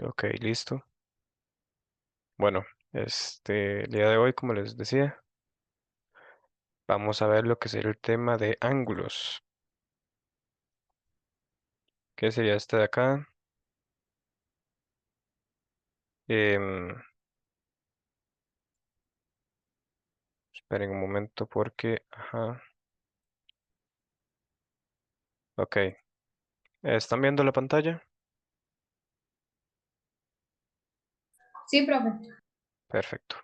Ok, listo. Bueno, el día de hoy, como les decía, vamos a ver lo que sería el tema de ángulos. ¿Qué sería este de acá? Em, Esperen un momento porque, ajá, ok. ¿Están viendo la pantalla? Sí, profe. Perfecto.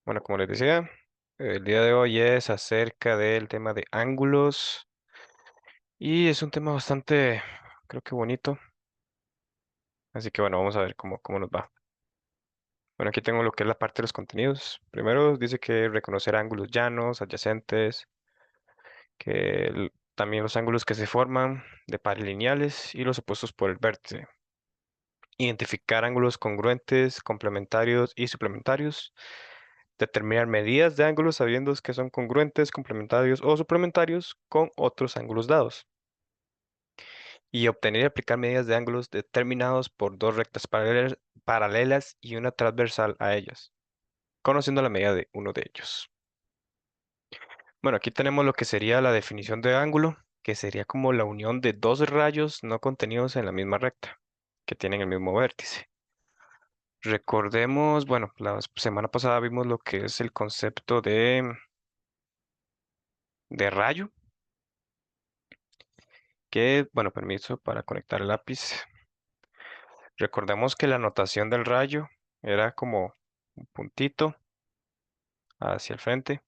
Bueno, como les decía, el día de hoy es acerca del tema de ángulos y es un tema bastante, creo que bonito. Así que bueno, vamos a ver cómo nos va. Bueno, aquí tengo lo que es la parte de los contenidos. Primero dice que reconocer ángulos llanos, adyacentes, también los ángulos que se forman de pares lineales y los opuestos por el vértice. Identificar ángulos congruentes, complementarios y suplementarios. Determinar medidas de ángulos sabiendo que son congruentes, complementarios o suplementarios con otros ángulos dados. Y obtener y aplicar medidas de ángulos determinados por dos rectas paralelas y una transversal a ellas, conociendo la medida de uno de ellos. Bueno, aquí tenemos lo que sería la definición de ángulo, que sería como la unión de dos rayos no contenidos en la misma recta, que tienen el mismo vértice. Recordemos, bueno, la semana pasada vimos lo que es el concepto de rayo, que, bueno, permiso para conectar el lápiz. Recordemos que la notación del rayo era como un puntito hacia el frente,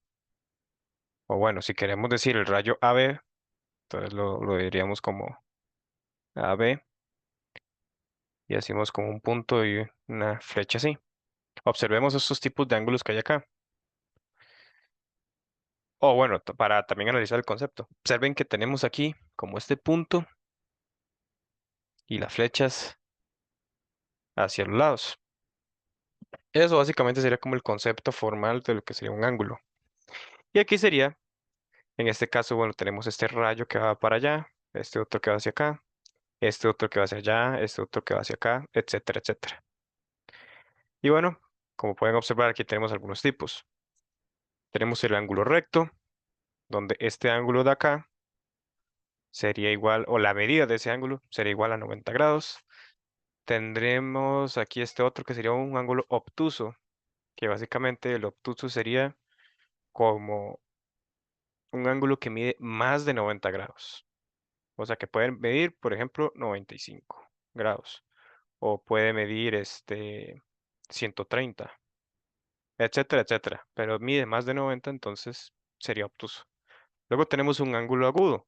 o bueno, si queremos decir el rayo AB, entonces lo diríamos como AB, y hacemos como un punto y una flecha así. Observemos estos tipos de ángulos que hay acá. O bueno, para también analizar el concepto. Observen que tenemos aquí como este punto y las flechas hacia los lados. Eso básicamente sería como el concepto formal de lo que sería un ángulo. Y aquí sería, en este caso, bueno, tenemos este rayo que va para allá, este otro que va hacia acá, este otro que va hacia allá, este otro que va hacia acá, etcétera, etcétera. Y bueno, como pueden observar, aquí tenemos algunos tipos. Tenemos el ángulo recto, donde este ángulo de acá sería igual, o la medida de ese ángulo sería igual a 90 grados. Tendremos aquí este otro que sería un ángulo obtuso, que básicamente el obtuso sería como un ángulo que mide más de 90 grados. O sea que puede medir, por ejemplo, 95 grados. O puede medir 130, etcétera, etcétera. Pero mide más de 90, entonces sería obtuso. Luego tenemos un ángulo agudo,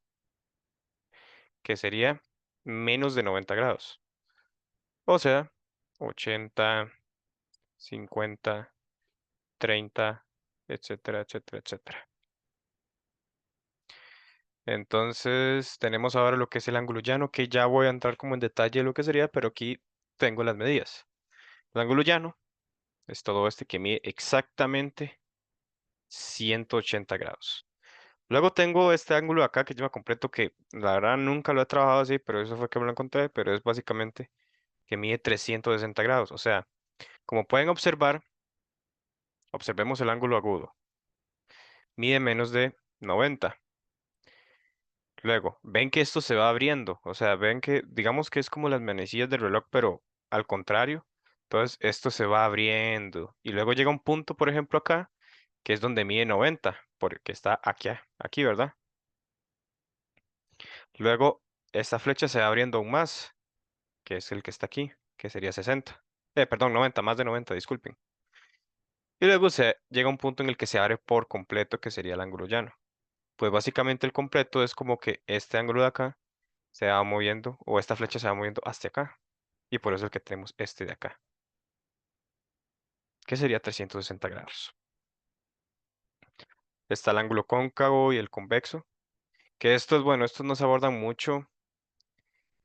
que sería menos de 90 grados. O sea, 80, 50, 30, etcétera, etcétera, etcétera. Entonces tenemos ahora lo que es el ángulo llano, que ya voy a entrar como en detalle de lo que sería, pero aquí tengo las medidas. El ángulo llano es todo este que mide exactamente 180 grados. Luego tengo este ángulo de acá que lleva completo, que la verdad nunca lo he trabajado así, pero eso fue que me lo encontré, pero es básicamente que mide 360 grados. O sea, como pueden observar, observemos el ángulo agudo. Mide menos de 90. Luego, ven que esto se va abriendo, o sea, ven que, digamos que es como las manecillas del reloj, pero al contrario. Entonces, esto se va abriendo. Y luego llega un punto, por ejemplo, acá, que es donde mide 90, porque está aquí, ¿verdad? Luego, esta flecha se va abriendo aún más, que es el que está aquí, que sería 60. Perdón, 90, más de 90, disculpen. Y luego se llega un punto en el que se abre por completo, que sería el ángulo llano. Pues básicamente el completo es como que este ángulo de acá se va moviendo, o esta flecha se va moviendo hacia acá. Y por eso es que tenemos este de acá, que sería 360 grados. Está el ángulo cóncavo y el convexo, que estos, bueno, estos no se abordan mucho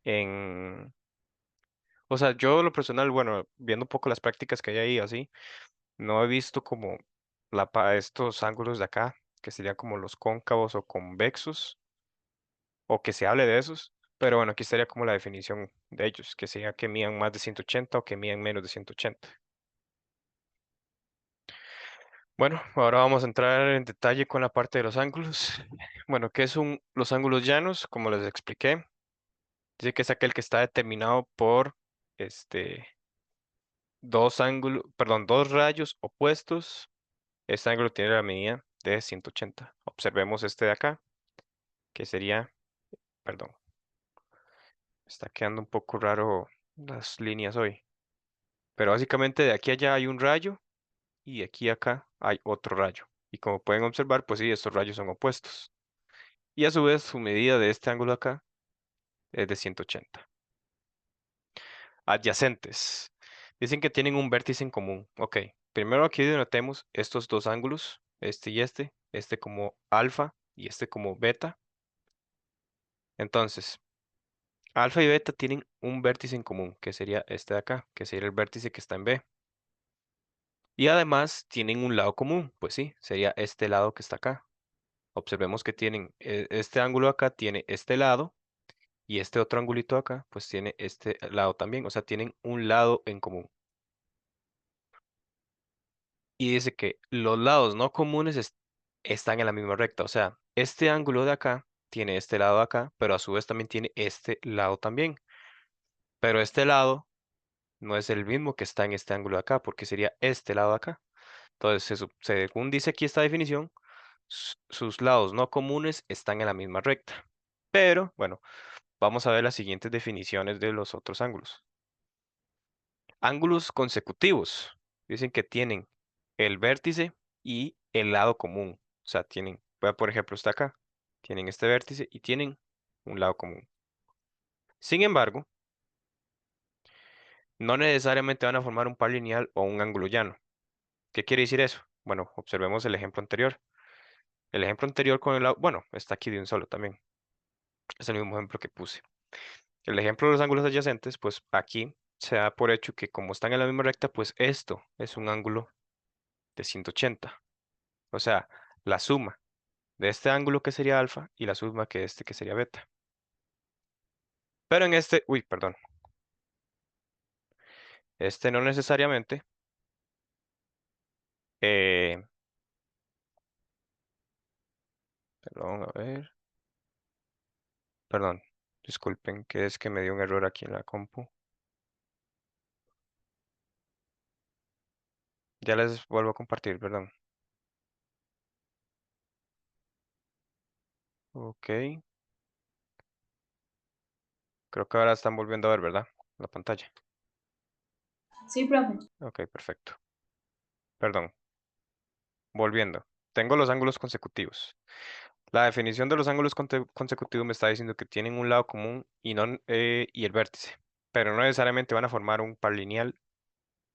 en... O sea, yo lo personal, bueno, viendo un poco las prácticas que hay ahí, así, no he visto como estos ángulos de acá, que serían como los cóncavos o convexos, o que se hable de esos. Pero bueno, aquí estaría como la definición de ellos, que sea que midan más de 180 o que midan menos de 180. Bueno, ahora vamos a entrar en detalle con la parte de los ángulos. Bueno, ¿qué son los ángulos llanos? Como les expliqué, dice que es aquel que está determinado por este, dos ángulos, perdón, dos rayos opuestos. Este ángulo tiene la medida de 180. Observemos este de acá, que sería, perdón, está quedando un poco raro las líneas hoy. Pero básicamente de aquí a allá hay un rayo y de aquí a acá hay otro rayo. Y como pueden observar, pues sí, estos rayos son opuestos. Y a su vez, su medida de este ángulo acá es de 180. Adyacentes. Dicen que tienen un vértice en común. Ok, primero aquí denotemos estos dos ángulos, este como alfa y este como beta. Entonces, alfa y beta tienen un vértice en común, que sería este de acá, que sería el vértice que está en B. Y además tienen un lado común, pues sí, sería este lado que está acá. Observemos que tienen este ángulo acá, tiene este lado, y este otro angulito acá, pues tiene este lado también, o sea, tienen un lado en común. Y dice que los lados no comunes están en la misma recta, o sea, este ángulo de acá tiene este lado de acá, pero a su vez también tiene este lado también. Pero este lado no es el mismo que está en este ángulo de acá, porque sería este lado de acá. Entonces, según dice aquí esta definición, sus lados no comunes están en la misma recta. Pero, bueno, vamos a ver las siguientes definiciones de los otros ángulos. Ángulos consecutivos. Dicen que tienen el vértice y el lado común. O sea, tienen, vea por ejemplo, está acá. Tienen este vértice y tienen un lado común. Sin embargo, no necesariamente van a formar un par lineal o un ángulo llano. ¿Qué quiere decir eso? Bueno, observemos el ejemplo anterior. El ejemplo anterior con el lado, bueno, está aquí de un solo también. Es el mismo ejemplo que puse. El ejemplo de los ángulos adyacentes, pues aquí se da por hecho que como están en la misma recta, pues esto es un ángulo de 180. O sea, la suma de este ángulo que sería alfa y la suma que este que sería beta. Pero en este, uy, perdón, este no necesariamente, eh, perdón, a ver, perdón, disculpen, que es que me dio un error aquí en la compu. Ya les vuelvo a compartir, perdón. Ok, creo que ahora están volviendo a ver, ¿verdad? La pantalla. Sí, profe. Ok, perfecto. Perdón, volviendo. Tengo los ángulos consecutivos. La definición de los ángulos consecutivos me está diciendo que tienen un lado común y, no, y el vértice, pero no necesariamente van a formar un par lineal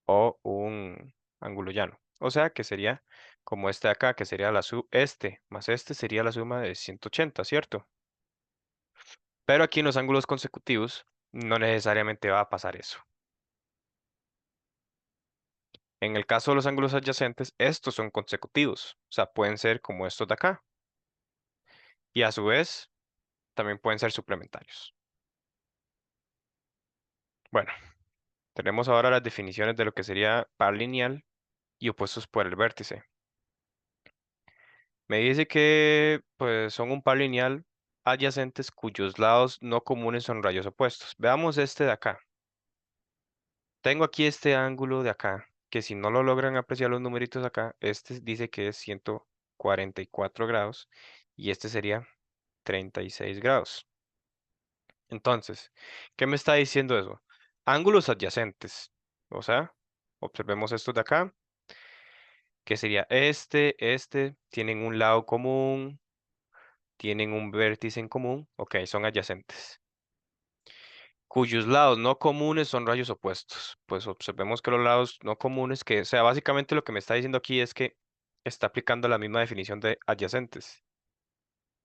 o un ángulo llano. O sea que sería como este de acá, que sería este más este sería la suma de 180, ¿cierto? Pero aquí en los ángulos consecutivos no necesariamente va a pasar eso. En el caso de los ángulos adyacentes, estos son consecutivos, o sea, pueden ser como estos de acá. Y a su vez, también pueden ser suplementarios. Bueno, tenemos ahora las definiciones de lo que sería par lineal y opuestos por el vértice. Me dice que pues son un par lineal adyacentes cuyos lados no comunes son rayos opuestos. Veamos este de acá. Tengo aquí este ángulo de acá, que si no lo logran apreciar los numeritos acá, este dice que es 144 grados y este sería 36 grados. Entonces, ¿qué me está diciendo eso? Ángulos adyacentes. O sea, observemos estos de acá, que sería tienen un lado común, tienen un vértice en común, ok, son adyacentes, cuyos lados no comunes son rayos opuestos. Pues observemos que los lados no comunes, o sea, básicamente lo que me está diciendo aquí es que está aplicando la misma definición de adyacentes.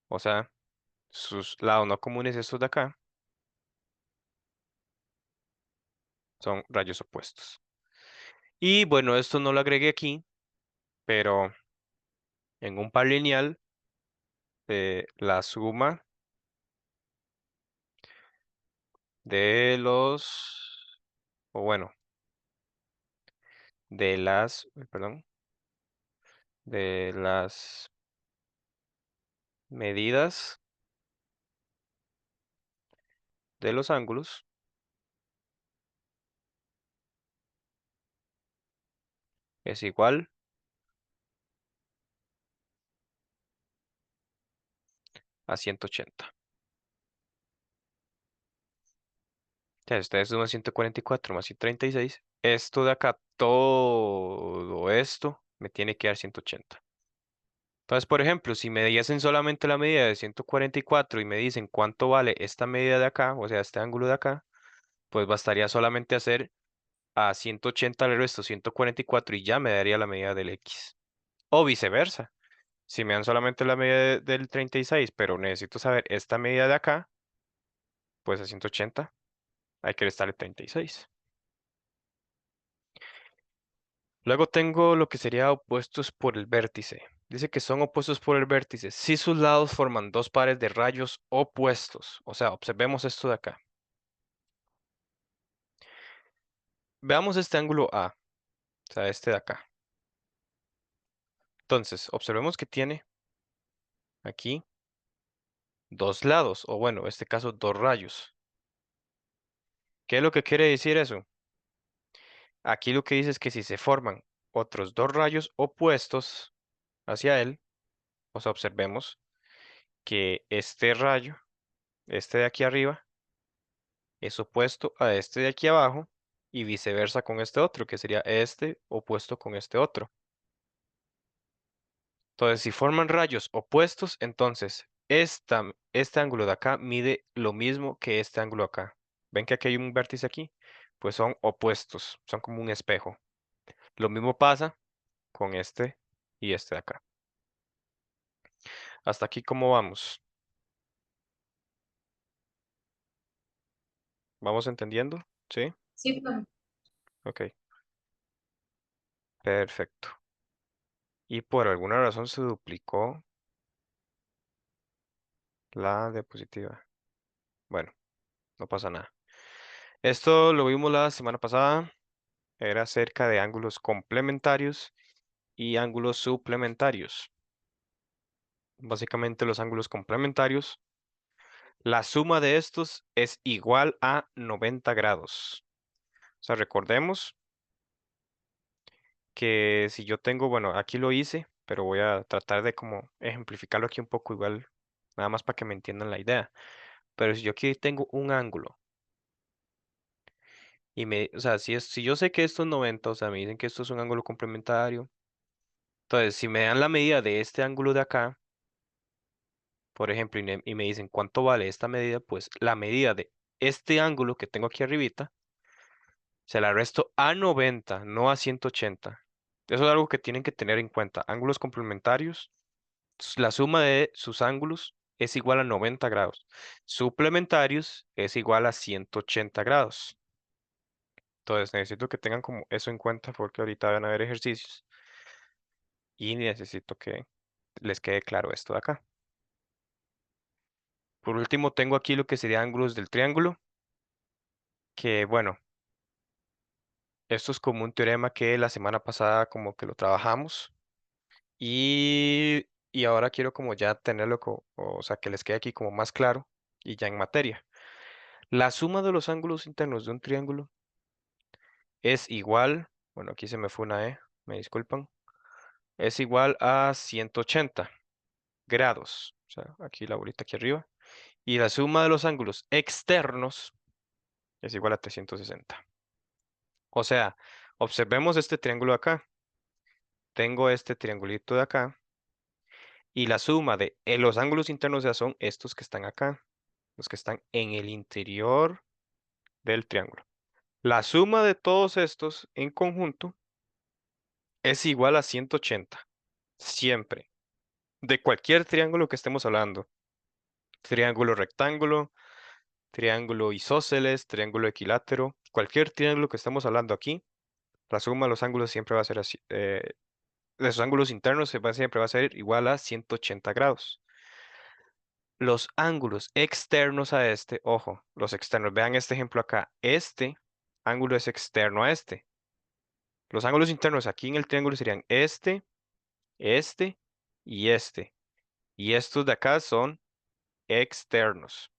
O sea, sus lados no comunes, estos de acá, son rayos opuestos. Y bueno, esto no lo agregué aquí, pero en un par lineal, la suma de los, o bueno, de las, perdón, de las medidas de los ángulos es igual a 180. Entonces, ustedes suman 144 más 136. Esto de acá, todo esto me tiene que dar 180. Entonces, por ejemplo, si me diesen solamente la medida de 144 y me dicen cuánto vale esta medida de acá, o sea, este ángulo de acá, pues bastaría solamente hacer a 180 le resto 144 y ya me daría la medida del X. O viceversa. Si me dan solamente la medida del 36, pero necesito saber esta medida de acá, pues a 180 hay que restarle 36. Luego tengo lo que sería opuestos por el vértice. Dice que son opuestos por el vértice si sus lados forman dos pares de rayos opuestos. O sea, observemos esto de acá. Veamos este ángulo A, o sea, este de acá. Entonces, observemos que tiene aquí dos lados, o bueno, en este caso dos rayos. ¿Qué es lo que quiere decir eso? Aquí lo que dice es que si se forman otros dos rayos opuestos hacia él, o sea, observemos que este rayo, este de aquí arriba, es opuesto a este de aquí abajo y viceversa con este otro, que sería este opuesto con este otro. Entonces, si forman rayos opuestos, entonces este ángulo de acá mide lo mismo que este ángulo acá. ¿Ven que aquí hay un vértice aquí? Pues son opuestos, son como un espejo. Lo mismo pasa con este y este de acá. Hasta aquí, ¿cómo vamos? ¿Vamos entendiendo? ¿Sí? Sí, profe. Ok, perfecto. Y por alguna razón se duplicó la diapositiva. Bueno, no pasa nada. Esto lo vimos la semana pasada. Era acerca de ángulos complementarios y ángulos suplementarios. Básicamente los ángulos complementarios, la suma de estos es igual a 90 grados. O sea, recordemos que si yo tengo, bueno, aquí lo hice, pero voy a tratar de como ejemplificarlo aquí un poco igual, nada más para que me entiendan la idea. Pero si yo aquí tengo un ángulo y o sea, si yo sé que esto es 90, o sea, me dicen que esto es un ángulo complementario. Entonces, si me dan la medida de este ángulo de acá, por ejemplo, y me dicen cuánto vale esta medida, pues la medida de este ángulo que tengo aquí arribita, se la resto a 90, no a 180. Eso es algo que tienen que tener en cuenta. Ángulos complementarios, la suma de sus ángulos es igual a 90 grados. Suplementarios es igual a 180 grados. Entonces necesito que tengan como eso en cuenta porque ahorita van a haber ejercicios y necesito que les quede claro esto de acá. Por último, tengo aquí lo que sería ángulos del triángulo, que bueno, esto es como un teorema que la semana pasada como que lo trabajamos y ahora quiero como ya tenerlo, o sea, que les quede aquí como más claro y ya en materia. La suma de los ángulos internos de un triángulo es igual, bueno, aquí se me fue una E, me disculpan, es igual a 180 grados, o sea, aquí la bolita aquí arriba, y la suma de los ángulos externos es igual a 360. O sea, observemos este triángulo acá. Tengo este triangulito de acá y la suma de los ángulos internos ya son estos que están acá, los que están en el interior del triángulo. La suma de todos estos en conjunto es igual a 180, siempre, de cualquier triángulo que estemos hablando. Triángulo rectángulo, triángulo isósceles, triángulo equilátero, cualquier triángulo que estemos hablando aquí, la suma de los ángulos siempre va a ser así, de sus ángulos internos siempre va a ser igual a 180 grados. los ángulos externos a este, ojo, los externos, vean este ejemplo acá, este ángulo es externo a este. Los ángulos internos aquí en el triángulo serían este y este. Y estos de acá son externos.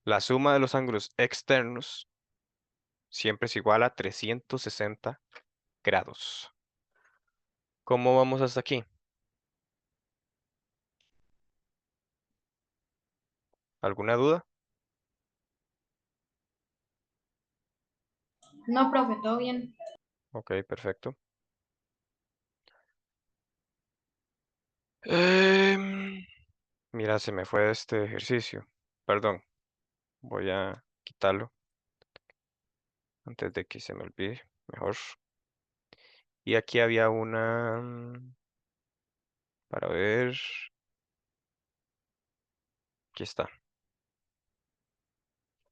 La suma de los ángulos externos siempre es igual a 360 grados. ¿Cómo vamos hasta aquí? ¿Alguna duda? No, profe, todo bien. Ok, perfecto. Em, Mira, se me fue este ejercicio. Perdón, voy a quitarlo antes de que se me olvide. Mejor. Y aquí había una, para ver, aquí está.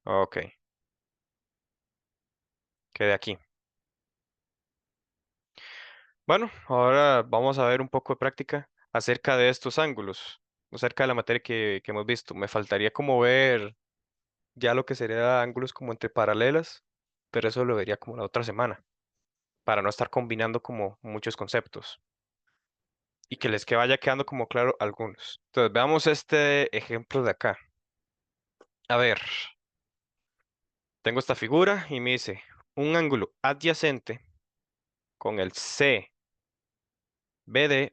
Ok, quede aquí. Bueno, ahora vamos a ver un poco de práctica acerca de estos ángulos, acerca de la materia que hemos visto. Me faltaría como ver ya lo que sería ángulos como entre paralelas, pero eso lo vería como la otra semana, para no estar combinando como muchos conceptos y que les que vaya quedando como claro algunos. Entonces, veamos este ejemplo de acá. A ver, tengo esta figura y me dice un ángulo adyacente con el CBD,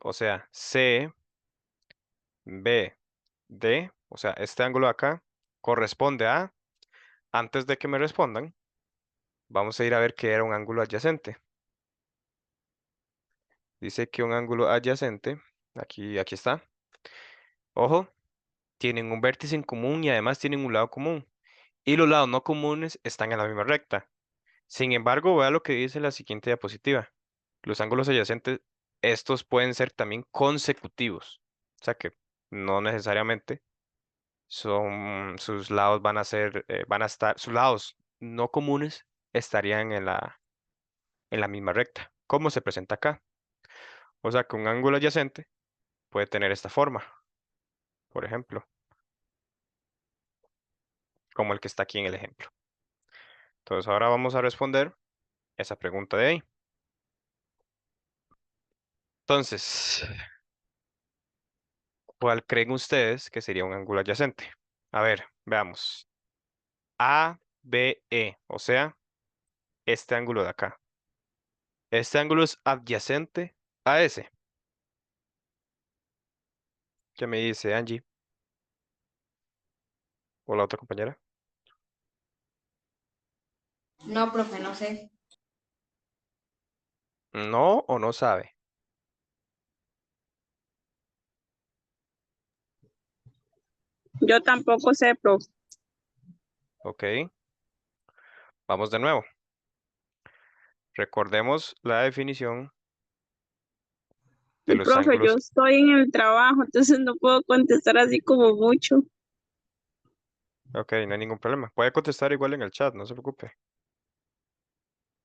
o sea, CBD, o sea, este ángulo de acá corresponde a, antes de que me respondan, vamos a ir a ver qué era un ángulo adyacente. Dice que un ángulo adyacente, aquí está. Ojo, tienen un vértice en común y además tienen un lado común. Y los lados no comunes están en la misma recta. Sin embargo, vea lo que dice la siguiente diapositiva. Los ángulos adyacentes, estos pueden ser también consecutivos. O sea que no necesariamente sus lados van a ser, van a estar, sus lados no comunes estarían en la misma recta, como se presenta acá. O sea que un ángulo adyacente puede tener esta forma, por ejemplo, como el que está aquí en el ejemplo. Entonces ahora vamos a responder esa pregunta de ahí. Entonces, ¿cuál creen ustedes que sería un ángulo adyacente? A ver, veamos. ABE, o sea, este ángulo de acá. Este ángulo es adyacente a ese. ¿Qué me dice Angie o la otra compañera? No, profe, no sé. ¿No o no sabe? Yo tampoco sé, profe. Ok, vamos de nuevo. Recordemos la definición de Y los profe, yo ángulos. estoy en el trabajo, entonces no puedo contestar así como mucho. Ok, no hay ningún problema. Puede contestar igual en el chat, no se preocupe.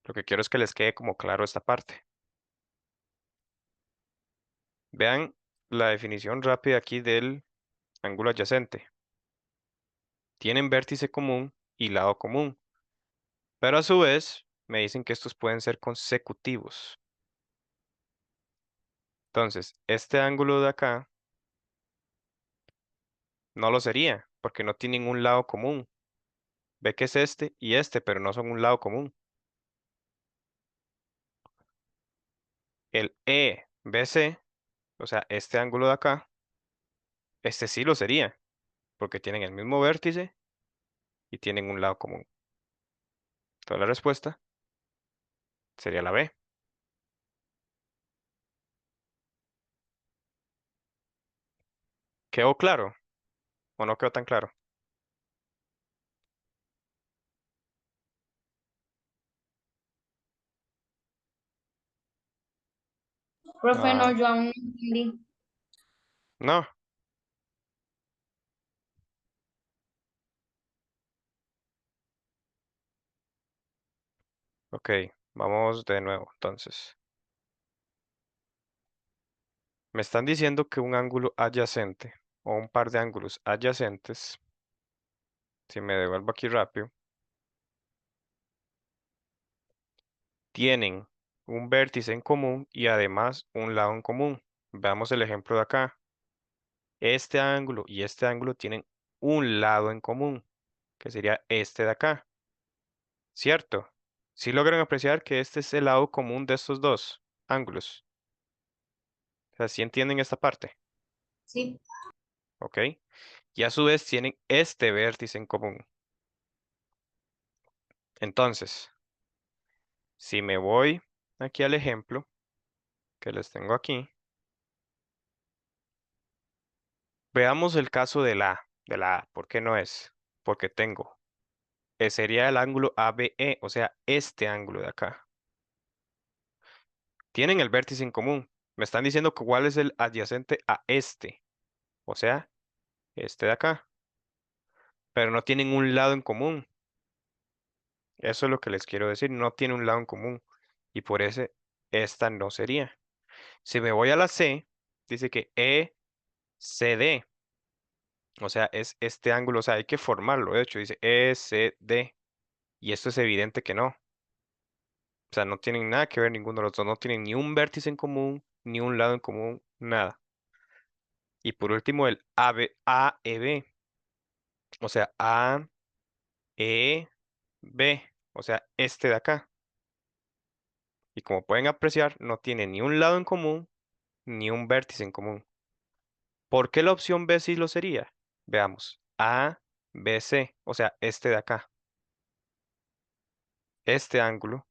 Lo que quiero es que les quede como claro esta parte. Vean la definición rápida aquí del ángulo adyacente. Tienen vértice común y lado común, pero a su vez me dicen que estos pueden ser consecutivos. Entonces, este ángulo de acá no lo sería, porque no tienen un lado común. Ve que es este y este, pero no son un lado común. El EBC, o sea, este ángulo de acá, este sí lo sería, porque tienen el mismo vértice y tienen un lado común. Entonces la respuesta sería la B. ¿Quedó claro o no quedó tan claro? Profe, no, Ah, yo aún no entendí. no. Ok, vamos de nuevo. Entonces, me están diciendo que un ángulo adyacente o un par de ángulos adyacentes, si me devuelvo aquí rápido, tienen un vértice en común y además un lado en común. Veamos el ejemplo de acá. Este ángulo y este ángulo tienen un lado en común, que sería este de acá, ¿cierto? Si logran apreciar que este es el lado común de estos dos ángulos. O sea, ¿sí entienden esta parte? Sí. ¿Ok? Y a su vez tienen este vértice en común. Entonces, si me voy aquí al ejemplo que les tengo aquí, veamos el caso de la A. ¿Por qué no es? Porque tengo, sería el ángulo ABE, o sea, este ángulo de acá. Tienen el vértice en común. Me están diciendo que cuál es el adyacente a este, o sea, este de acá. Pero no tienen un lado en común. Eso es lo que les quiero decir. No tiene un lado en común. Y por eso esta no sería. Si me voy a la C, dice que ECD. O sea, es este ángulo. O sea, hay que formarlo. De hecho, dice ECD. Y esto es evidente que no. O sea, no tienen nada que ver ninguno de los dos. No tienen ni un vértice en común, ni un lado en común, nada. Y por último, el AEB. O sea, AEB. O sea, este de acá. Y como pueden apreciar, no tiene ni un lado en común, ni un vértice en común. ¿Por qué la opción B sí lo sería? Veamos. A, B, C, o sea, este de acá. Este ángulo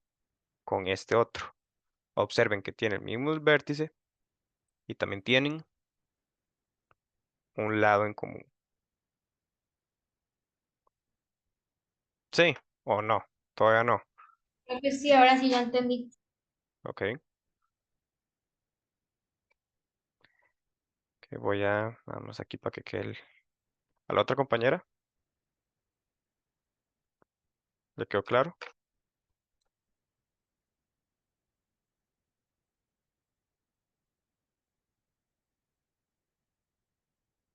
con este otro. Observen que tienen el mismo vértice y también tienen un lado en común. ¿Sí o no? Todavía no. Creo que sí, ahora sí ya entendí. Ok. Vamos aquí para que quede a la otra compañera. ¿Le quedó claro?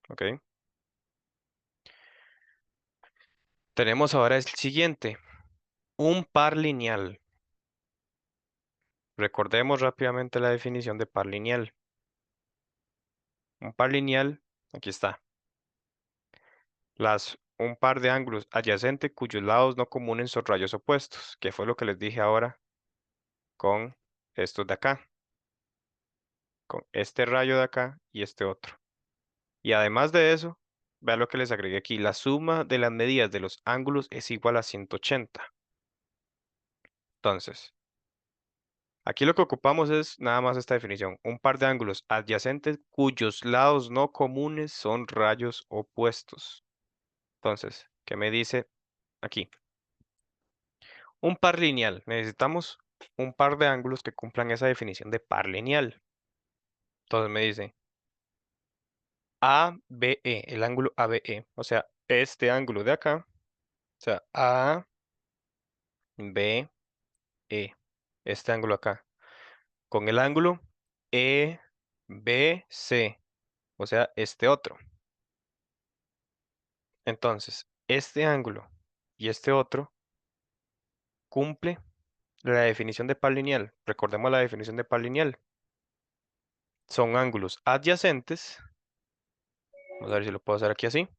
Ok. Tenemos ahora el siguiente. Un par lineal. Recordemos rápidamente la definición de par lineal. Un par lineal, aquí está. Un par de ángulos adyacentes cuyos lados no comunes son rayos opuestos, que fue lo que les dije ahora con estos de acá, con este rayo de acá y este otro. Y además de eso, vean lo que les agregué aquí, la suma de las medidas de los ángulos es igual a 180. Entonces, aquí lo que ocupamos es nada más esta definición, un par de ángulos adyacentes cuyos lados no comunes son rayos opuestos. Entonces, ¿qué me dice aquí? Un par lineal. Necesitamos un par de ángulos que cumplan esa definición de par lineal. Entonces me dice ABE, el ángulo ABE. O sea, este ángulo de acá. O sea, ABE, este ángulo acá. Con el ángulo EBC. O sea, este otro. Entonces, este ángulo y este otro cumple la definición de par lineal. Recordemos la definición de par lineal. Son ángulos adyacentes. Vamos a ver si lo puedo hacer aquí así.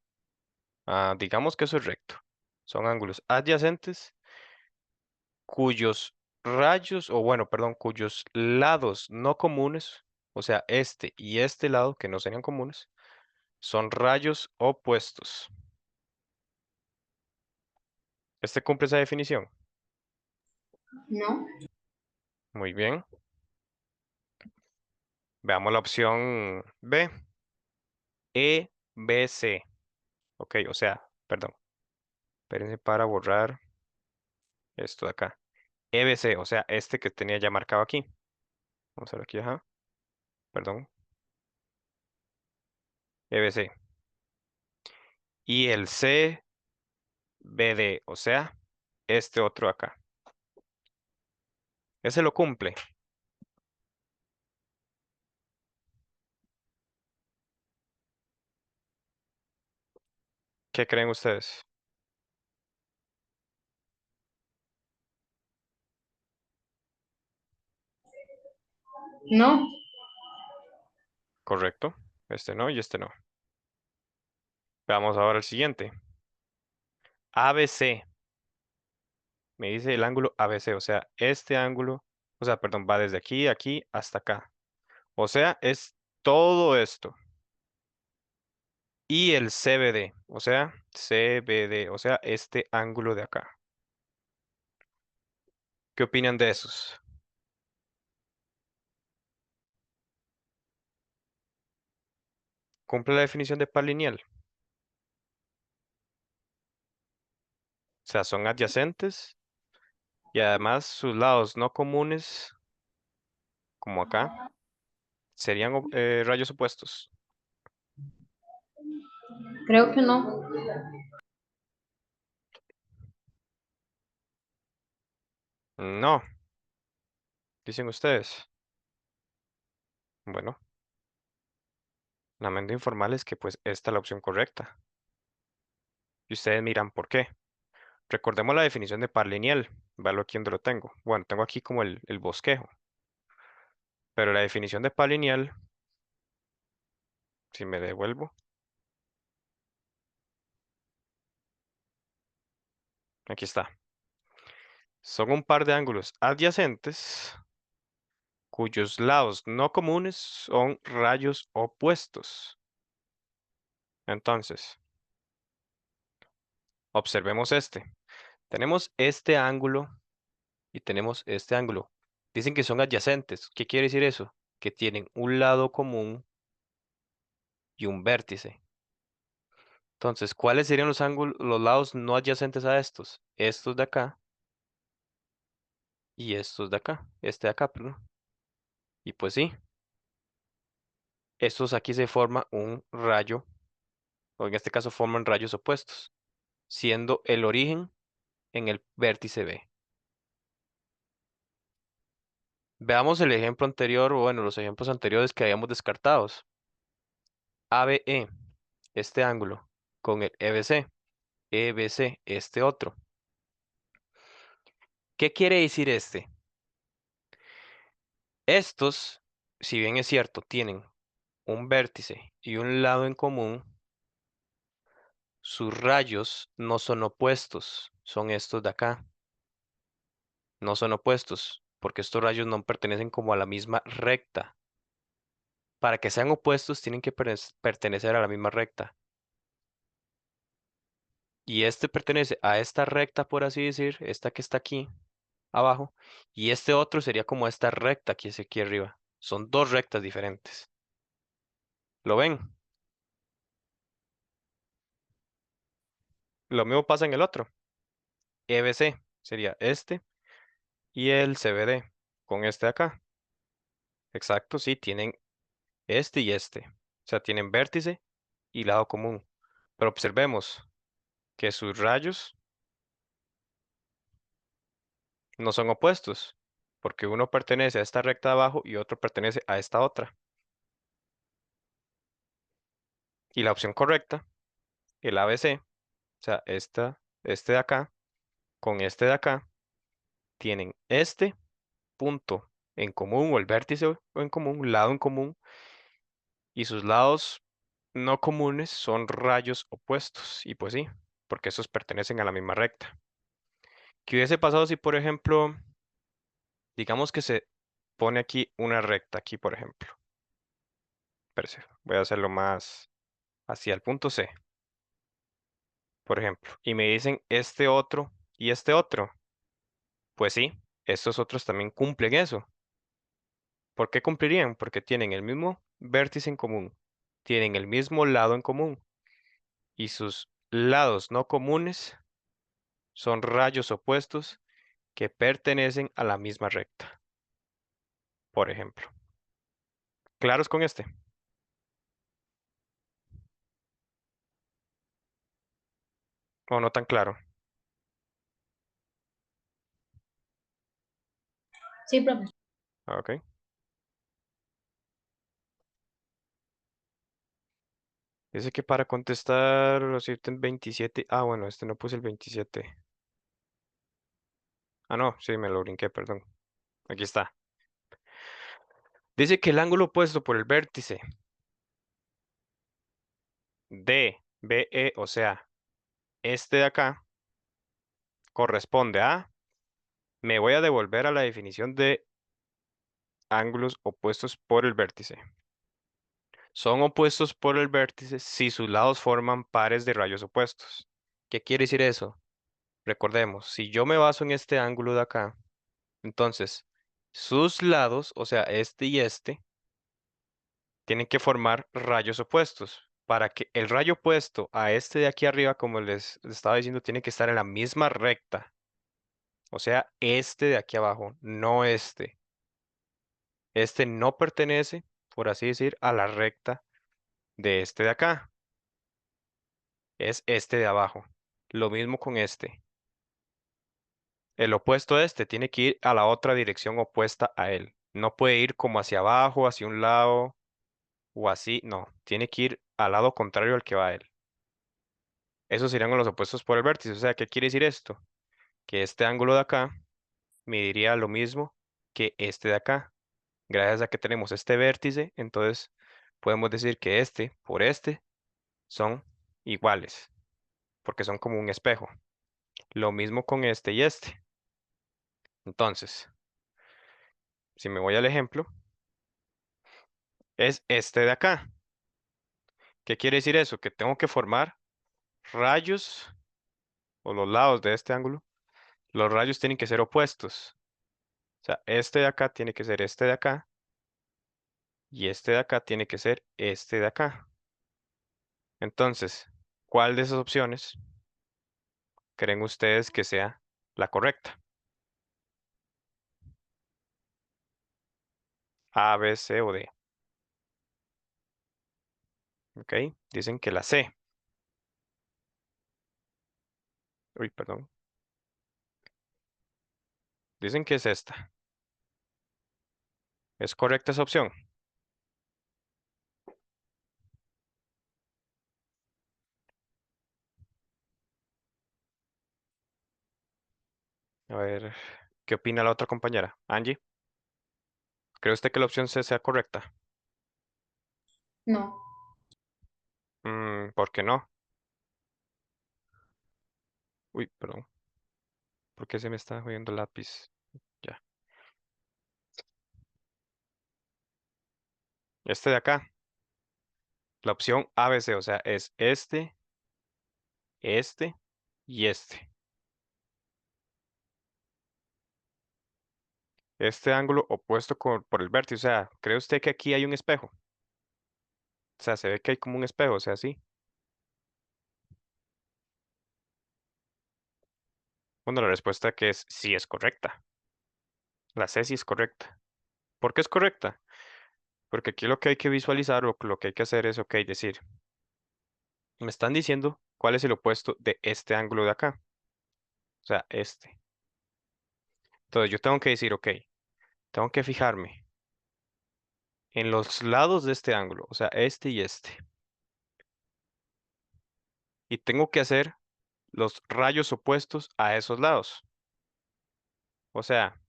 Digamos que eso es recto. Son ángulos adyacentes cuyos rayos, o bueno, perdón, cuyos lados no comunes, o sea, este y este lado, que no serían comunes, son rayos opuestos. ¿Este cumple esa definición? ¿No? Muy bien. Veamos la opción B. EBC. Ok, o sea, perdón. Espérense para borrar esto de acá. EBC, o sea, este que tenía ya marcado aquí. Vamos a ver aquí, ajá. Perdón. EBC. Y el CBD, o sea, este otro acá. Ese lo cumple. ¿Qué creen ustedes? No, Correcto. Este no y este no. Veamos ahora el siguiente. ABC. Me dice el ángulo ABC, o sea, este ángulo, o sea, perdón, va desde aquí, aquí hasta acá. O sea, es todo esto. Y el CBD, o sea, CBD, o sea, este ángulo de acá. ¿Qué opinan de esos? ¿Cumple la definición de par lineal? O sea, son adyacentes y además sus lados no comunes, como acá, serían rayos opuestos. creo que no. No, dicen ustedes. Bueno, lamento informarles que pues esta es la opción correcta. Y ustedes miran por qué. Recordemos la definición de par lineal. Veanlo aquí donde lo tengo. Bueno, tengo aquí como el bosquejo. Pero la definición de par lineal, si me devuelvo, aquí está. Son un par de ángulos adyacentes cuyos lados no comunes son rayos opuestos. Entonces, observemos este. Tenemos este ángulo y tenemos este ángulo. Dicen que son adyacentes. ¿Qué quiere decir eso? Que tienen un lado común y un vértice. Entonces, ¿cuáles serían los ángulos, los lados no adyacentes a estos? Estos de acá y estos de acá. Este de acá, perdón. Y pues sí, estos aquí se forma un rayo, o en este caso forman rayos opuestos, siendo el origen en el vértice B. Veamos el ejemplo anterior, o bueno, los ejemplos anteriores que habíamos descartados. ABE, este ángulo, con el EBC, EBC, este otro. ¿Qué quiere decir este? Estos, si bien es cierto, tienen un vértice y un lado en común, sus rayos no son opuestos, son estos de acá. No son opuestos, porque estos rayos no pertenecen como a la misma recta. Para que sean opuestos, tienen que pertenecer a la misma recta. Y este pertenece a esta recta, por así decir, esta que está aquí abajo, y este otro sería como esta recta que es aquí arriba. Son dos rectas diferentes. ¿Lo ven? Lo mismo pasa en el otro. EBC sería este y el CBD con este de acá. Exacto, sí, tienen este y este. O sea, tienen vértice y lado común. Pero observemos que sus rayos no son opuestos, porque uno pertenece a esta recta de abajo y otro pertenece a esta otra. Y la opción correcta, el ABC, o sea, este de acá, con este de acá, tienen este punto en común o el vértice en común, lado en común, y sus lados no comunes son rayos opuestos. Y pues sí, porque esos pertenecen a la misma recta. ¿Qué hubiese pasado si, por ejemplo, digamos que se pone aquí una recta, aquí, por ejemplo? Espérese, voy a hacerlo más hacia el punto C, por ejemplo, y me dicen este otro y este otro. Pues sí, estos otros también cumplen eso. ¿Por qué cumplirían? Porque tienen el mismo vértice en común, tienen el mismo lado en común y sus lados no comunes son rayos opuestos que pertenecen a la misma recta, por ejemplo. ¿Claros con este? ¿O no tan claro? Sí, profe. Ok. Dice que para contestar los ítems 27. Ah, bueno, este no puse el 27. Ah, no, sí, me lo brinqué, perdón. Aquí está. Dice que el ángulo opuesto por el vértice DBE, o sea, este de acá, corresponde a... Me voy a devolver a la definición de ángulos opuestos por el vértice. Son opuestos por el vértice si sus lados forman pares de rayos opuestos. ¿Qué quiere decir eso? Recordemos, si yo me baso en este ángulo de acá, entonces sus lados, o sea, este y este, tienen que formar rayos opuestos. Para que el rayo opuesto a este de aquí arriba, como les estaba diciendo, tiene que estar en la misma recta. O sea, este de aquí abajo, no este. Este no pertenece, por así decir, a la recta de este de acá. Es este de abajo. Lo mismo con este. El opuesto a este tiene que ir a la otra dirección opuesta a él. No puede ir como hacia abajo, hacia un lado o así. No, tiene que ir al lado contrario al que va él. Esos serían los opuestos por el vértice. O sea, ¿qué quiere decir esto? Que este ángulo de acá mediría lo mismo que este de acá. Gracias a que tenemos este vértice, entonces podemos decir que este por este son iguales, porque son como un espejo. Lo mismo con este y este. Entonces, si me voy al ejemplo, es este de acá. ¿Qué quiere decir eso? Que tengo que formar rayos o los lados de este ángulo. Los rayos tienen que ser opuestos. O sea, este de acá tiene que ser este de acá y este de acá tiene que ser este de acá. Entonces, ¿cuál de esas opciones creen ustedes que sea la correcta? A, B, C o D. ¿Ok? Dicen que la C. Uy, perdón. Dicen que es esta. ¿Es correcta esa opción? A ver, ¿qué opina la otra compañera? Angie, ¿cree usted que la opción C sea correcta? No. ¿Por qué no? Uy, perdón. ¿Por qué se me está jodiendo el lápiz? Ya. Este de acá. La opción ABC, o sea, es este y este. Este ángulo opuesto por el vértice. O sea, ¿cree usted que aquí hay un espejo? O sea, se ve que hay como un espejo, o sea, sí. Bueno, la respuesta que es sí es correcta. La C sí es correcta. ¿Por qué es correcta? Porque aquí lo que hay que visualizar o lo que hay que hacer es, ok, decir, me están diciendo cuál es el opuesto de este ángulo de acá. O sea, este. Entonces yo tengo que decir, ok, tengo que fijarme en los lados de este ángulo, o sea, este y este. Y tengo que hacer los rayos opuestos a esos lados. O sea,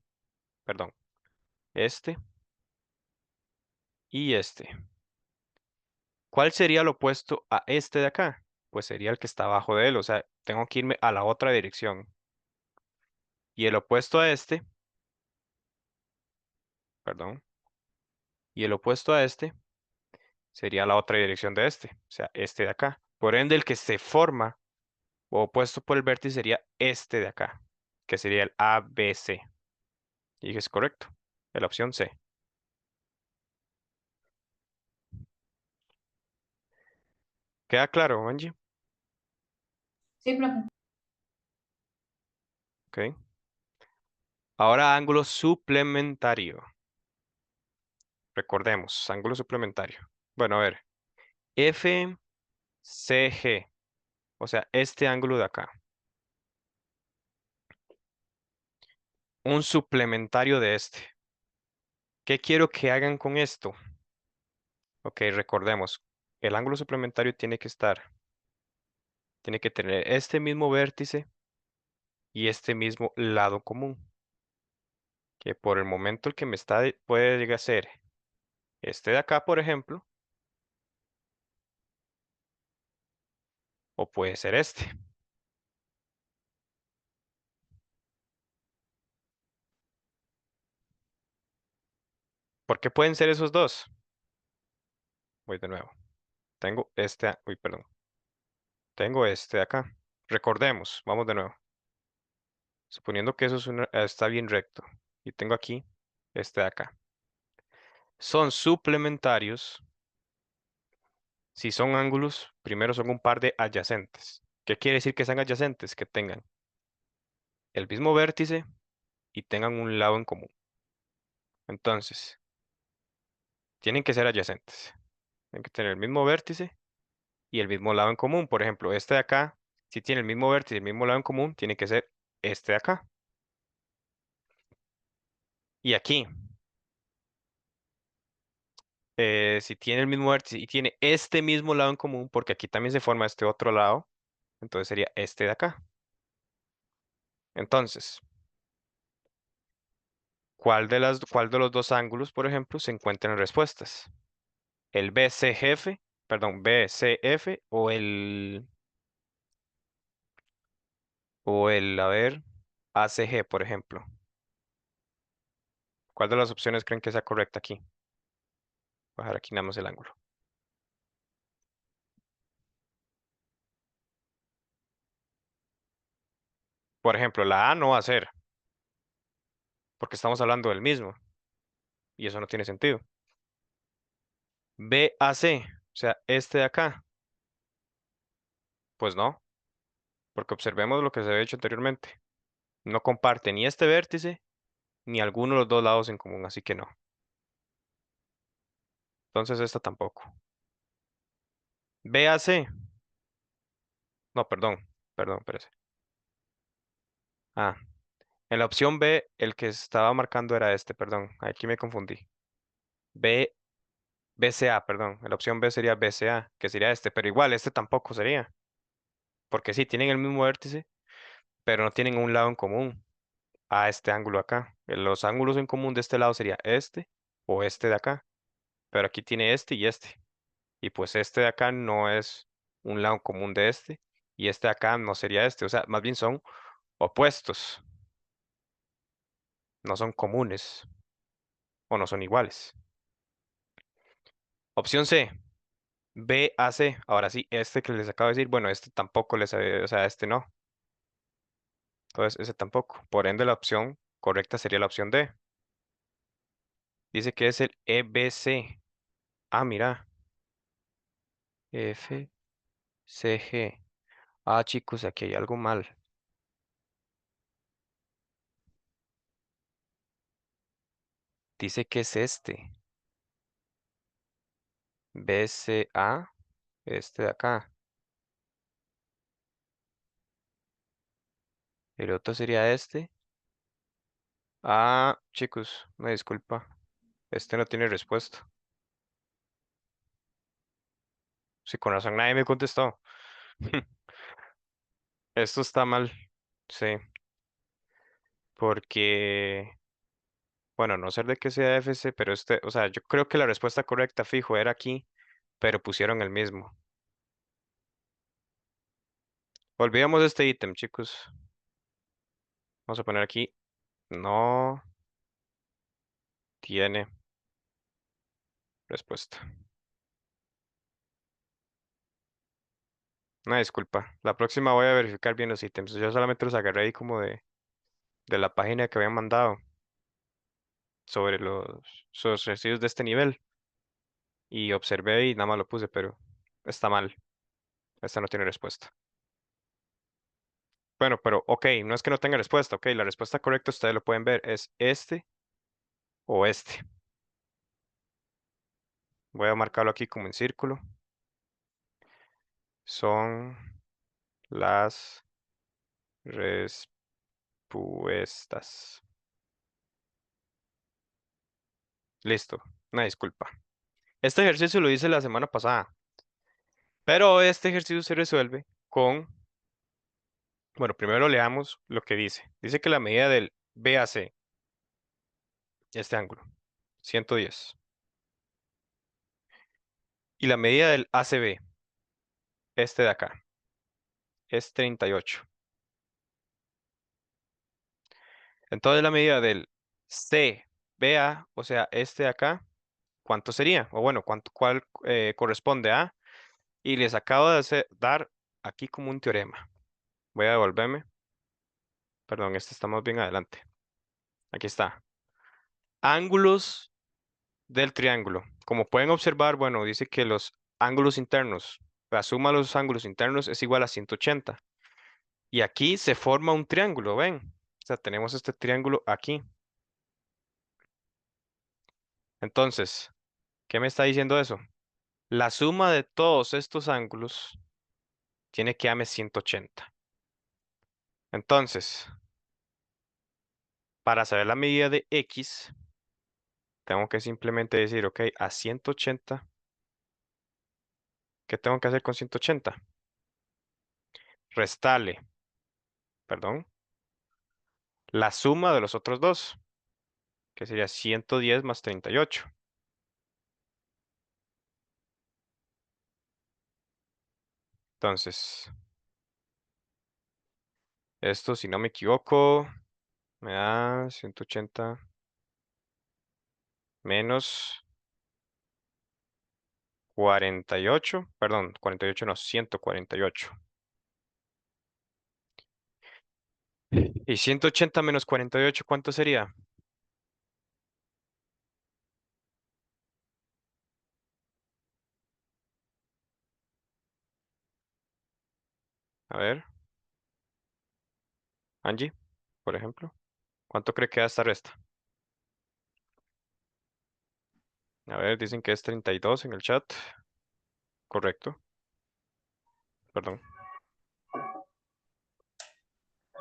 perdón, este y este. ¿Cuál sería el opuesto a este de acá? Pues sería el que está abajo de él, o sea, tengo que irme a la otra dirección. Y el opuesto a este, perdón, y el opuesto a este sería la otra dirección de este, o sea, este de acá. Por ende, el que se forma o opuesto por el vértice sería este de acá, que sería el ABC. Y es correcto, es la opción C. ¿Queda claro, Angie? Sí, profe. Ok. Ahora ángulo suplementario. Recordemos, ángulo suplementario. Bueno, a ver, FCG, o sea, este ángulo de acá. Un suplementario de este. ¿Qué quiero que hagan con esto? Ok, recordemos. el ángulo suplementario tiene que tener este mismo vértice y este mismo lado común, que por el momento el que me está, puede llegar a ser este de acá, por ejemplo, o puede ser este. ¿Por qué pueden ser esos dos? Voy de nuevo. Tengo este, uy, perdón. Tengo este de acá. Recordemos, vamos de nuevo. Suponiendo que eso es está bien recto. Y tengo aquí este de acá. Son suplementarios. Si son ángulos, primero son un par de adyacentes. ¿Qué quiere decir que sean adyacentes? Que tengan el mismo vértice y tengan un lado en común. Entonces, tienen que ser adyacentes. Tienen que tener el mismo vértice y el mismo lado en común. Por ejemplo, este de acá, si tiene el mismo vértice y el mismo lado en común, tiene que ser este de acá. Y aquí, si tiene el mismo vértice y tiene este mismo lado en común, porque aquí también se forma este otro lado, entonces sería este de acá. Entonces, cuál de los dos ángulos, por ejemplo, se encuentran en respuestas? ¿El BCF, perdón, BCF a ver, ACG, por ejemplo? ¿Cuál de las opciones creen que sea correcta aquí? Voy a dejar aquí nada más el ángulo. Por ejemplo, la A no va a ser, porque estamos hablando del mismo, y eso no tiene sentido. BAC, o sea, este de acá, pues no, porque observemos lo que se había hecho anteriormente. No comparte ni este vértice, ni alguno de los dos lados en común, así que no. Entonces esta tampoco. BAC, no, perdón, espérese. Ah, en la opción B, el que estaba marcando era este, perdón, aquí me confundí. B, BCA, perdón, en la opción B sería BCA, que sería este, pero igual este tampoco sería, porque sí, tienen el mismo vértice, pero no tienen un lado en común a este ángulo acá. Los ángulos en común de este lado sería este o este de acá, pero aquí tiene este y este. Y pues este de acá no es un lado común de este, y este de acá no sería este, o sea, más bien son opuestos, no son comunes o no son iguales. Opción C, BAC. Ahora sí, este que les acabo de decir, bueno, este tampoco o sea, este no. Entonces, ese tampoco. Por ende, la opción correcta sería la opción D. Dice que es el EBC. Ah, mira. FCG. Ah, chicos, aquí hay algo mal. Dice que es este. BCA. Este de acá. El otro sería este. Ah, chicos, me disculpa. Este no tiene respuesta. Sí, con razón nadie me contestó. Esto está mal. Sí, porque, bueno, a no ser de que sea FC, pero este, o sea, yo creo que la respuesta correcta, fijo, era aquí, pero pusieron el mismo. Olvidemos este ítem, chicos. Vamos a poner aquí, no tiene respuesta. Una disculpa. La próxima voy a verificar bien los ítems. Yo solamente los agarré ahí como de la página que habían mandado sobre los ejercicios de este nivel. Y observé y nada más lo puse, pero está mal. Esta no tiene respuesta. Bueno, pero ok, no es que no tenga respuesta, ok, la respuesta correcta ustedes lo pueden ver, es este o este. Voy a marcarlo aquí como en círculo. Son las respuestas. Listo, una disculpa. Este ejercicio lo hice la semana pasada, Pero este ejercicio se resuelve con, bueno, primero leamos lo que dice. Dice que la medida del BAC, este ángulo, 110. Y la medida del ACB, este de acá, es 38. Entonces la medida del CBA, o sea, este de acá, ¿cuánto sería? O bueno, ¿cuál corresponde a? Y les acabo de dar aquí como un teorema. Voy a devolverme. Perdón, este está más bien adelante. Aquí está. Ángulos del triángulo. Como pueden observar, bueno, dice que los ángulos internos, la suma de los ángulos internos es igual a 180. Y aquí se forma un triángulo, ¿ven? O sea, tenemos este triángulo aquí. Entonces, ¿qué me está diciendo eso? La suma de todos estos ángulos tiene que darme 180. Entonces, para saber la medida de X, tengo que simplemente decir, ok, a 180, ¿qué tengo que hacer con 180? Restarle, perdón, la suma de los otros dos, que sería 110 más 38. Entonces, esto, si no me equivoco, me da 180 menos 48, perdón, 48 no, 148. Y 180 menos 48, ¿cuánto sería? A ver, Angie, por ejemplo, ¿cuánto cree que da esta resta? A ver, dicen que es 32 en el chat. Correcto, perdón,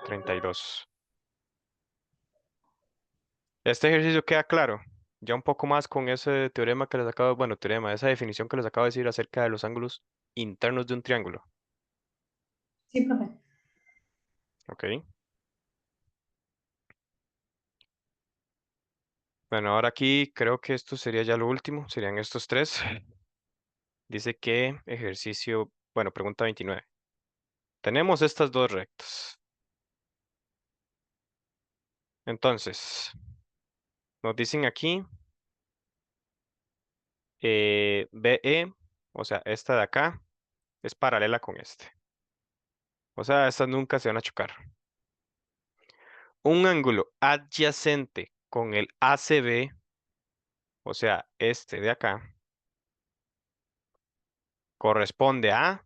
32. Este ejercicio queda claro. Ya un poco más con ese teorema que les acabo, bueno, teorema, esa definición que les acabo de decir acerca de los ángulos internos de un triángulo. Sí, profe. ¿Ok? Bueno, ahora aquí creo que esto sería ya lo último, serían estos tres. Dice que ejercicio, bueno, pregunta 29. Tenemos estas dos rectas. Entonces, nos dicen aquí BE, o sea, esta de acá es paralela con este. O sea, estas nunca se van a chocar. Un ángulo adyacente con el ACB, o sea, este de acá, corresponde a,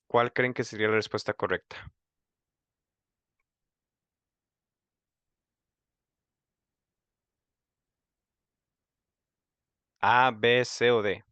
¿cuál creen que sería la respuesta correcta? A, B, C o D.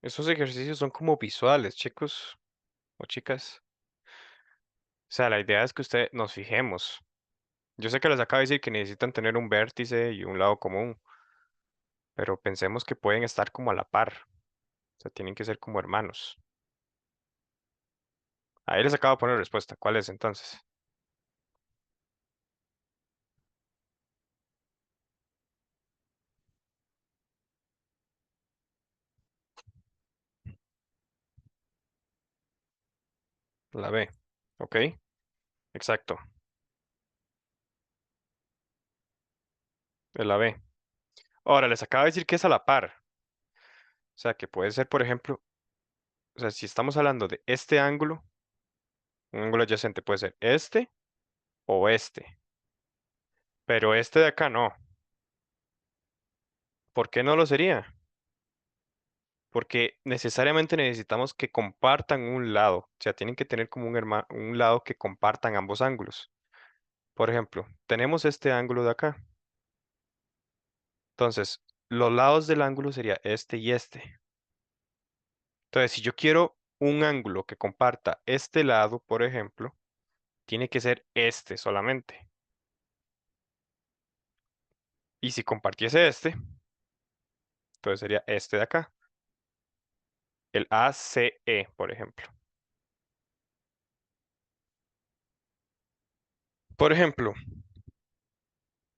Esos ejercicios son como visuales, chicos o chicas. O sea, la idea es que usted nos fijemos. Yo sé que les acabo de decir que necesitan tener un vértice y un lado común, pero pensemos que pueden estar como a la par. O sea, tienen que ser como hermanos. Ahí les acabo de poner respuesta. ¿Cuál es entonces? La B. Ok, exacto. Es la B. Ahora, les acabo de decir que es a la par. O sea, que puede ser, por ejemplo, o sea, si estamos hablando de este ángulo, un ángulo adyacente puede ser este o este. Pero este de acá no. ¿Por qué no lo sería? Porque necesariamente necesitamos que compartan un lado. O sea, tienen que tener como un lado que compartan ambos ángulos. Por ejemplo, tenemos este ángulo de acá. Entonces, los lados del ángulo sería este y este. Entonces, si yo quiero un ángulo que comparta este lado, por ejemplo, tiene que ser este solamente. Y si compartiese este, entonces sería este de acá. El ACE, por ejemplo. Por ejemplo,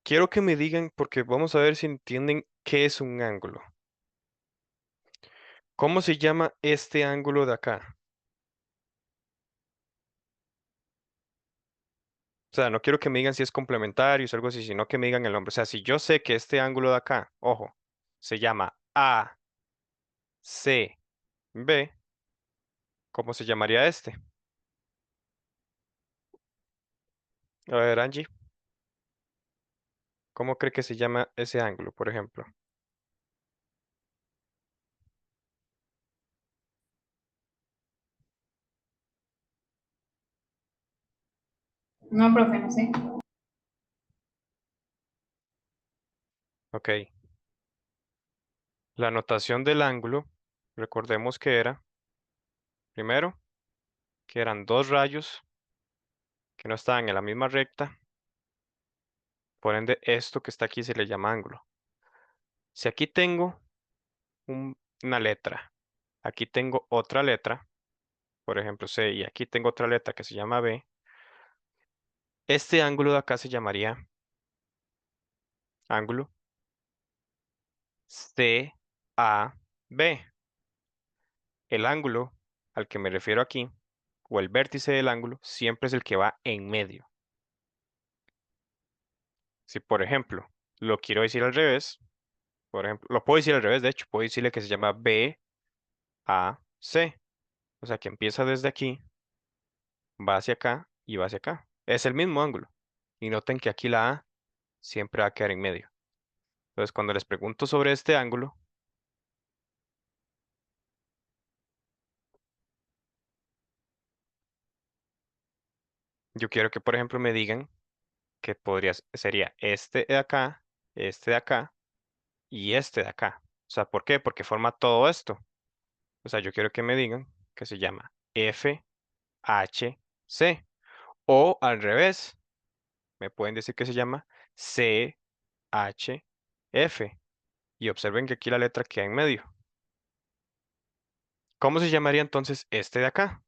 quiero que me digan, porque vamos a ver si entienden qué es un ángulo. ¿Cómo se llama este ángulo de acá? O sea, no quiero que me digan si es complementario o algo así, sino que me digan el nombre. O sea, si yo sé que este ángulo de acá, ojo, se llama ACB, ¿cómo se llamaría este? A ver, Angie, ¿cómo cree que se llama ese ángulo, por ejemplo? No, profe, no sé. Ok. La notación del ángulo, recordemos que era, primero, que eran dos rayos que no estaban en la misma recta, por ende, esto que está aquí se le llama ángulo. Si aquí tengo una letra, aquí tengo otra letra, por ejemplo C, y aquí tengo otra letra que se llama B, este ángulo de acá se llamaría ángulo CAB. El ángulo al que me refiero aquí, o el vértice del ángulo, siempre es el que va en medio. Si, por ejemplo, lo quiero decir al revés, por ejemplo, lo puedo decir al revés, de hecho, puedo decirle que se llama BAC. O sea, que empieza desde aquí, va hacia acá y va hacia acá. Es el mismo ángulo. Y noten que aquí la A siempre va a quedar en medio. Entonces, cuando les pregunto sobre este ángulo, yo quiero que, por ejemplo, me digan que sería este de acá y este de acá. O sea, ¿por qué? Porque forma todo esto. O sea, yo quiero que me digan que se llama FHC. O al revés, me pueden decir que se llama CHF. Y observen que aquí la letra queda en medio. ¿Cómo se llamaría entonces este de acá?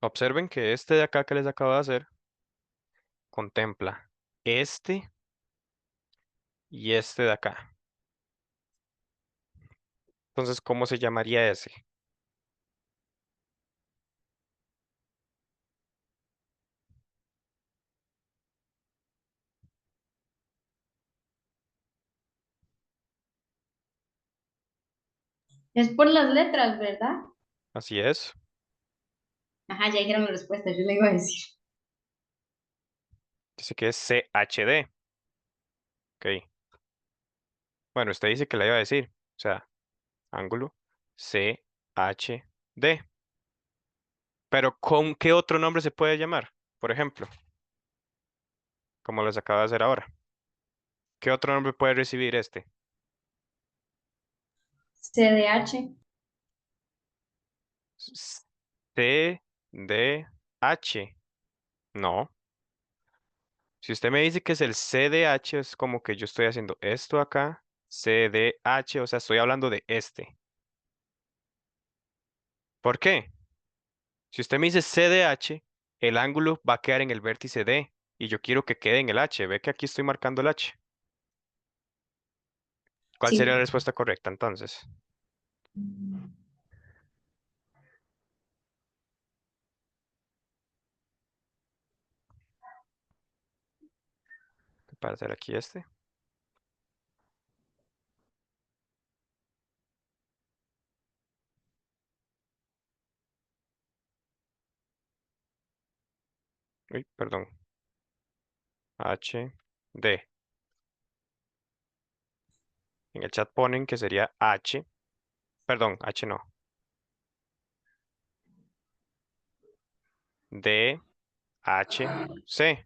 Observen que este de acá que les acabo de hacer contempla este y este de acá. Entonces, ¿cómo se llamaría ese? Es por las letras, ¿verdad? Así es. Ajá, ya dijeron la respuesta, yo le iba a decir. Dice que es CHD. Ok. Bueno, usted dice que la iba a decir. O sea, ángulo CHD. Pero ¿con qué otro nombre se puede llamar? Por ejemplo, como les acabo de hacer ahora. ¿Qué otro nombre puede recibir este? CDH. CDH. No. Si usted me dice que es el CDH, es como que yo estoy haciendo esto acá, CDH, o sea, estoy hablando de este. ¿Por qué? Si usted me dice CDH, el ángulo va a quedar en el vértice D y yo quiero que quede en el H. Ve que aquí estoy marcando el H. ¿Cuál sería Sí. la respuesta correcta entonces? Para hacer aquí este. Uy, perdón. HD. En el chat ponen que sería H. Perdón, H no. D, H, C.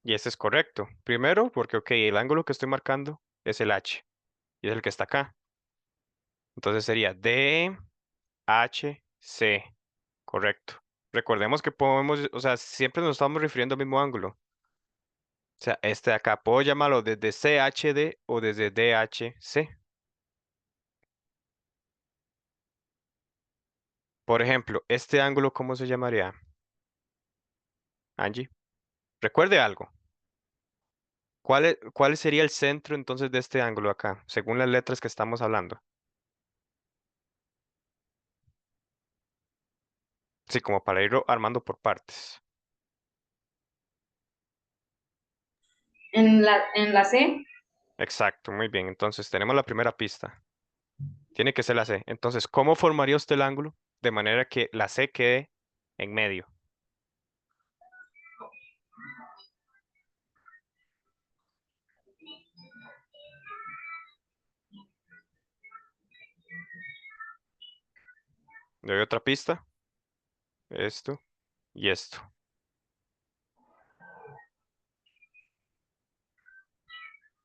Y este es correcto. Primero, porque, ok, el ángulo que estoy marcando es el H. Y es el que está acá. Entonces sería D, H, C. Correcto. Recordemos que podemos, o sea, siempre nos estamos refiriendo al mismo ángulo. O sea, este de acá, puedo llamarlo desde CHD o desde DHC. Por ejemplo, este ángulo, ¿cómo se llamaría? Angie, recuerde algo. ¿Cuál sería el centro entonces de este ángulo acá, según las letras que estamos hablando? Sí, como para irlo armando por partes. En la C, Exacto, muy bien. Entonces tenemos la primera pista. Tiene que ser la C. Entonces, ¿cómo formaría usted el ángulo? De manera que la C quede en medio. Le doy otra pista. Esto y esto.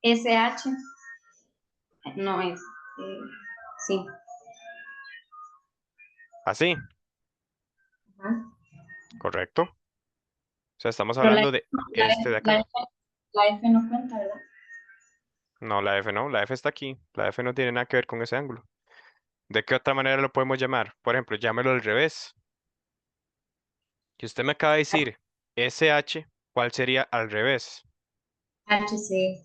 SH, no es. Sí. Así, Ajá. correcto. O sea, estamos Pero hablando de la, este de la acá. F, la F no cuenta, ¿verdad? No, la F no. La F está aquí. La F no tiene nada que ver con ese ángulo. ¿De qué otra manera lo podemos llamar? Por ejemplo, llámelo al revés. Que usted me acaba de decir SH, ¿cuál sería al revés? HC.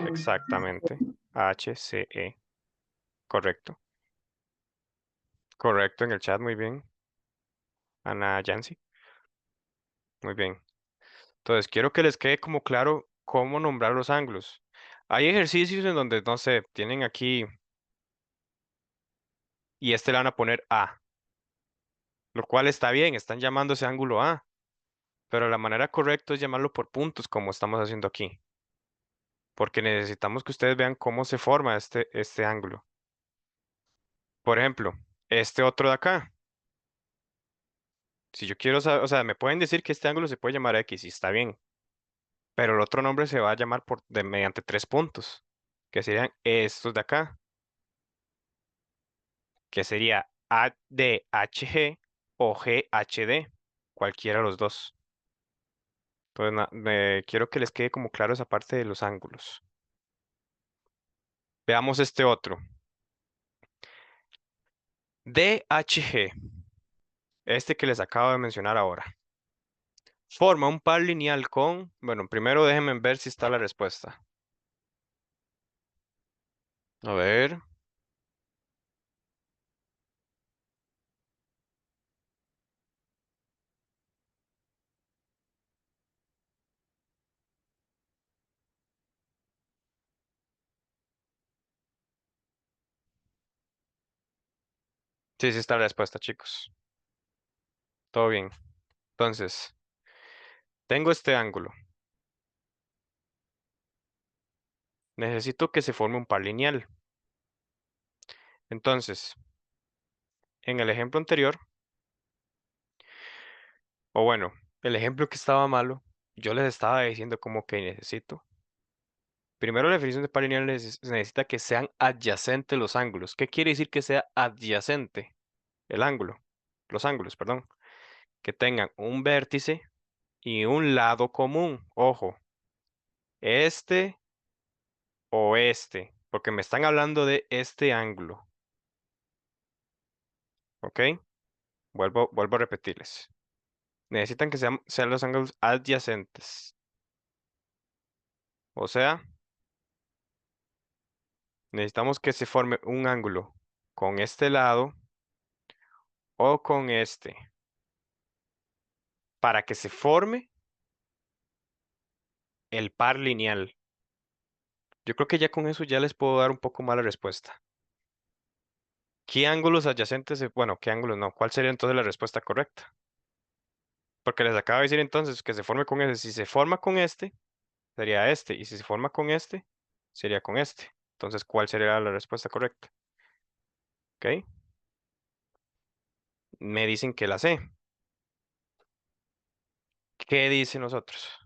Exactamente. HCE. Correcto. Correcto en el chat, muy bien. Ana Yancy, muy bien. Entonces, quiero que les quede como claro cómo nombrar los ángulos. Hay ejercicios en donde, no sé, tienen aquí y este le van a poner A, lo cual está bien, están llamando ese ángulo A, pero la manera correcta es llamarlo por puntos, como estamos haciendo aquí, porque necesitamos que ustedes vean cómo se forma este ángulo. Por ejemplo, este otro de acá. Si yo quiero saber, o sea, me pueden decir que este ángulo se puede llamar X y está bien, pero el otro nombre se va a llamar mediante 3 puntos, que serían estos de acá, que sería ADHG o GHD, cualquiera de los dos. Entonces, quiero que les quede como claro esa parte de los ángulos. Veamos este otro. DHG, este que les acabo de mencionar ahora. Forma un par lineal con, bueno, primero déjenme ver si está la respuesta. A ver. Sí, sí está la respuesta, chicos. Todo bien. Entonces, tengo este ángulo. Necesito que se forme un par lineal. Entonces, en el ejemplo anterior, o bueno, el ejemplo que estaba malo, yo les estaba diciendo como que necesito. Primero, la definición de par lineal necesita que sean adyacentes los ángulos. ¿Qué quiere decir que sea adyacente? El ángulo. Los ángulos, perdón. Que tengan un vértice y un lado común. Ojo, este o este, porque me están hablando de este ángulo. ¿Ok? Vuelvo a repetirles. Necesitan que sean los ángulos adyacentes. O sea, necesitamos que se forme un ángulo con este lado o con este. Para que se forme el par lineal. Yo creo que ya con eso ya les puedo dar un poco más la respuesta. ¿Qué ángulos adyacentes? Bueno, ¿qué ángulos no? ¿Cuál sería entonces la respuesta correcta? Porque les acabo de decir entonces que se forme con ese. Si se forma con este, sería este. Y si se forma con este, sería con este. Entonces, ¿cuál sería la respuesta correcta? ¿Ok? Me dicen que la C. ¿Qué dicen nosotros?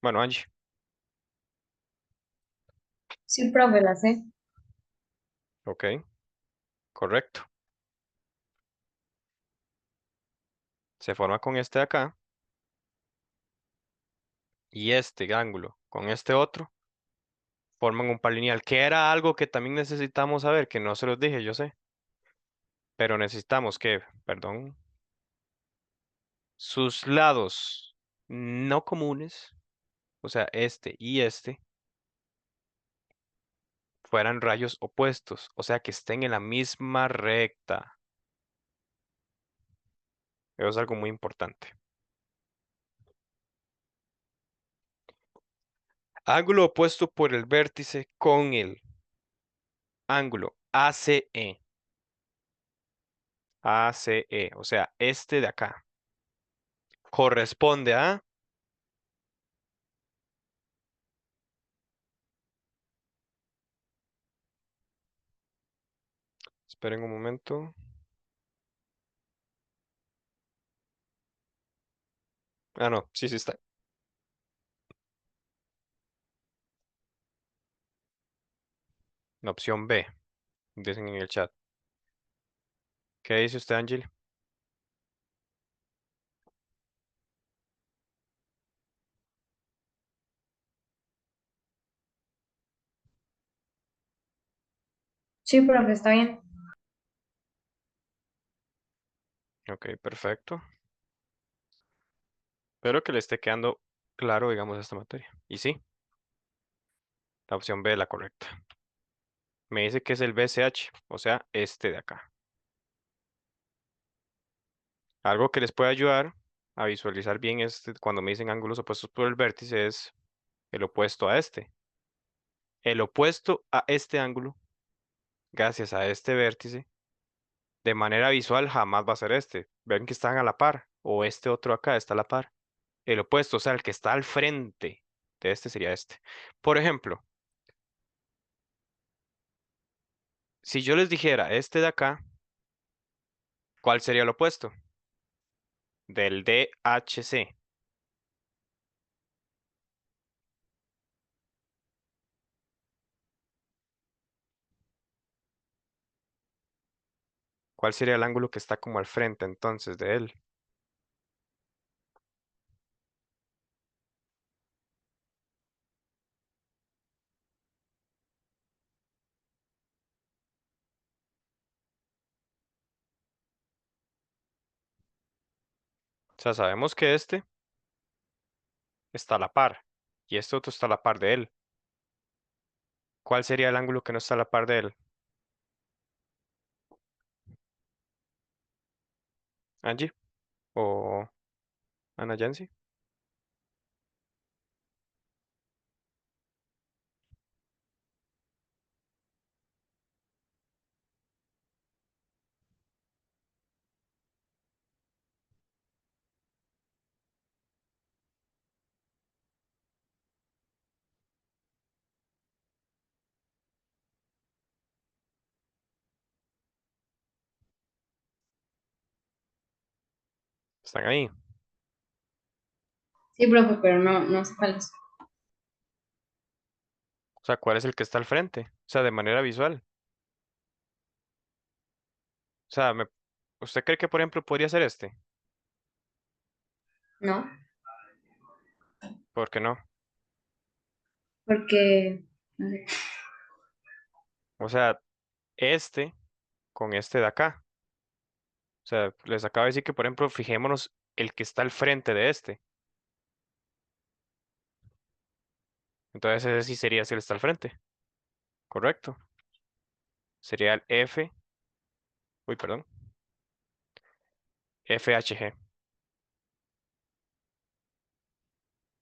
Bueno, Angie. Sí, profe, la sé. Ok, correcto. Se forma con este de acá. Y este ángulo con este otro forman un par lineal, que era algo que también necesitamos saber, que no se los dije, yo sé. Pero necesitamos que, perdón, sus lados no comunes, o sea, este y este, fueran rayos opuestos, o sea, que estén en la misma recta. Eso es algo muy importante. Ángulo opuesto por el vértice con el ángulo ACE. ACE, o sea, este de acá. Corresponde a... Esperen un momento. Ah, no, sí, sí está. La opción B, dicen en el chat. ¿Qué dice usted, Ángel? Sí, profe, está bien. Ok, perfecto. Espero que le esté quedando claro, digamos, esta materia. Y sí, la opción B es la correcta. Me dice que es el BCH, o sea, este de acá. Algo que les puede ayudar a visualizar bien este, cuando me dicen ángulos opuestos por el vértice es el opuesto a este. El opuesto a este ángulo, gracias a este vértice, de manera visual jamás va a ser este. Ven que están a la par, o este otro acá está a la par. El opuesto, o sea, el que está al frente de este sería este. Por ejemplo, si yo les dijera este de acá, ¿cuál sería el opuesto? Del DHC. ¿Cuál sería el ángulo que está como al frente entonces de él? O sea, sabemos que este está a la par y este otro está a la par de él. ¿Cuál sería el ángulo que no está a la par de él? ¿Angie? ¿O Ana Yancy? ¿Están ahí? Sí, profe, pero no sé cuál es. O sea, ¿cuál es el que está al frente? O sea, de manera visual. O sea, ¿usted cree que, por ejemplo, podría ser este? No, ¿Por qué no? porque, no sé. O sea, este con este de acá. O sea, les acabo de decir que, por ejemplo, fijémonos el que está al frente de este. Entonces ese sí sería si él está al frente. Correcto. Sería el F. Uy, perdón. FHG.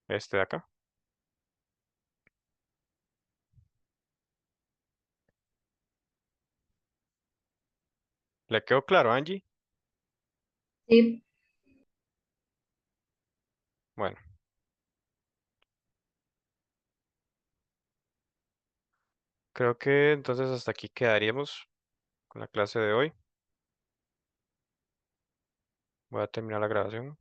Este de acá. ¿Le quedó claro, Angie? Sí, Bueno, creo que entonces hasta aquí quedaríamos con la clase de hoy. Voy a terminar la grabación.